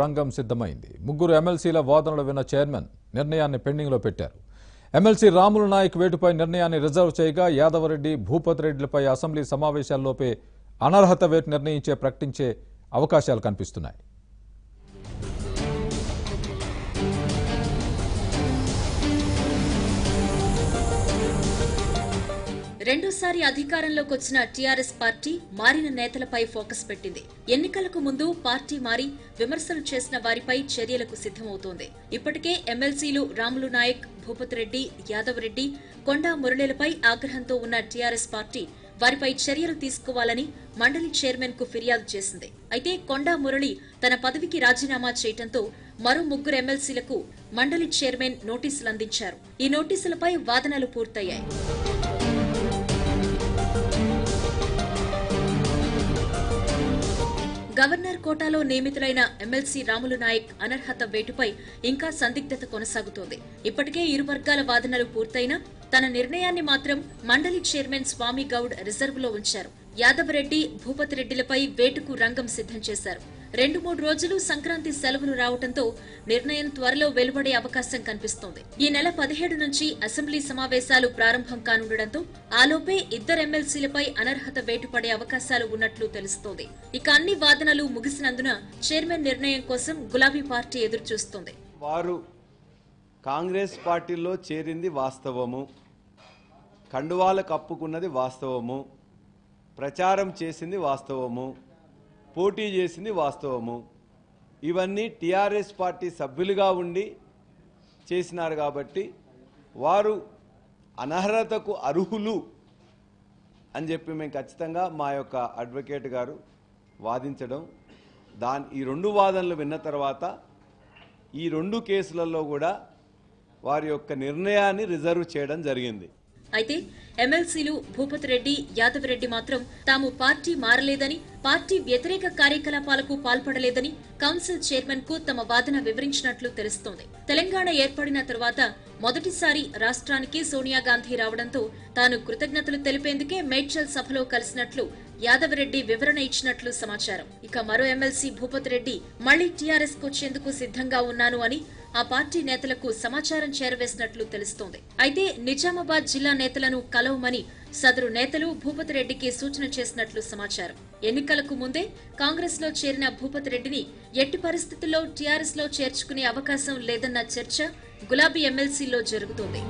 రంగం సిద్ధమైంది. ముగ్గురు ఎమ్మెల్సీల వాదనలు విన్న చైర్మన్ నిర్ణయాన్ని పెండింగ్లో పెట్టారు. ఎమ్మెల్సీ రాములు నాయక్ వేటుపై నిర్ణయాన్ని రిజర్వ్ చేయగా యాదవరెడ్డి, భూపతి రెడ్డిలపై అసెంబ్లీ సమావేశాల్లోపే అనర్హత వేటు ప్రకటించే అవకాశాలు కనిపిస్తున్నాయి. రెండోసారి అధికారంలోకి వచ్చిన టీఆర్ఎస్ పార్టీ మారిన నేతలపై ఫోకస్ పెట్టింది. ఎన్నికలకు ముందు పార్టీ మారి విమర్శలు చేసిన వారిపై చర్యలకు సిద్ధమవుతోంది. ఇప్పటికే ఎమ్మెల్సీలు రాములు నాయక్, భూపతి రెడ్డి, యాదవ్ రెడ్డి, కొండా మురళీలపై ఆగ్రహంతో ఉన్న టీఆర్ఎస్ పార్టీ వారిపై చర్యలు తీసుకోవాలని మండలి చైర్మన్ కు ఫిర్యాదు చేసింది. అయితే కొండా మురళి తన పదవికి రాజీనామా చేయడంతో మరో ముగ్గురు ఎమ్మెల్సీలకు మండలి చైర్మన్ నోటీసులు అందించారు. ఈ నోటీసులపై వాదనలు పూర్తయ్యాయి. గవర్నర్ కోటాలో నియమితులైన ఎమ్మెల్సీ రాములు నాయక్ అనర్హత వేటుపై ఇంకా సందిగ్ధత కొనసాగుతోంది. ఇప్పటికే ఇరు వర్గాల వాదనలు పూర్తయినా తన నిర్ణయాన్ని మాత్రం మండలి చైర్మన్ స్వామి గౌడ్ రిజర్వ్ లో ఉంచారు. యాదవ్ రెడ్డి, భూపతి రెడ్డిలపై వేటుకు రంగం సిద్ధం చేశారు. 2-3 రోజులు సంక్రాంతి సెలవులు రావడంతో నిర్ణయం త్వరలో వెలువడే అవకాశం కనిపిస్తోంది. ఈ నెల 17 నుంచి అసెంబ్లీ సమావేశాలు ప్రారంభం కానుండటంతో ఆలోపే ఇద్దరు ఎమ్మెల్సీలపై అనర్హత వేటు పడే అవకాశాలు ఉన్నట్లు తెలుస్తోంది. ఇక అన్ని వాదనలు ముగిసినందున చైర్మన్ నిర్ణయం కోసం గులాబీ పార్టీ ఎదురుచూస్తోంది. వారు కాంగ్రెస్ పార్టీలో చేరింది వాస్తవము, కండువాలు కప్పుకున్నది వాస్తవము, ప్రచారం చేసింది వాస్తవము, పోటీ చేసింది వాస్తవము. ఇవన్నీ టీఆర్ఎస్ పార్టీ సభ్యులుగా ఉండి చేసినారు కాబట్టి వారు అనర్హతకు అర్హులు అని చెప్పి మేము ఖచ్చితంగా మా యొక్క అడ్వకేట్ గారు వాదించడం, ఈ 2 వాదనలు విన్న తర్వాత ఈ 2 కేసులలో కూడా వారి యొక్క నిర్ణయాన్ని రిజర్వ్ చేయడం జరిగింది. అయితే ఎమ్మెల్సీలు భూపతి రెడ్డి, యాదవ్ రెడ్డి మాత్రం తాము పార్టీ మారలేదని, పార్టీ వ్యతిరేక కార్యకలాపాలకు పాల్పడలేదని కౌన్సిల్ చైర్మన్ కు తమ వాదన వివరించినట్లు తెలుస్తోంది. తెలంగాణ ఏర్పడిన తరువాత మొదటిసారి రాష్ట్రానికి సోనియా గాంధీ రావడంతో తాను కృతజ్ఞతలు తెలిపేందుకే మేడ్చల్ సభలో కలిసినట్లు యాదవ్ రెడ్డి వివరణ ఇచ్చినట్లు సమాచారం. ఇక మరో ఎమ్మెల్సీ భూపతి రెడ్డి మళ్లీ టీఆర్ఎస్ కు వచ్చేందుకు సిద్ధంగా ఉన్నాను అని ఆ పార్టీ నేతలకు సమాచారం చేరవేసినట్లు తెలుస్తోంది. అయితే నిజామాబాద్ జిల్లా నేతలను కలవమని సదరు నేతలు భూపతి రెడ్డికి సూచన చేసినట్లు సమాచారం. ఎన్నికలకు ముందే కాంగ్రెస్ లో చేరిన భూపతి రెడ్డిని ఎట్టి పరిస్థితుల్లో టీఆర్ఎస్ లో చేర్చుకునే అవకాశం లేదన్న చర్చ గులాబీ ఎమ్మెల్సీలో జరుగుతోంది.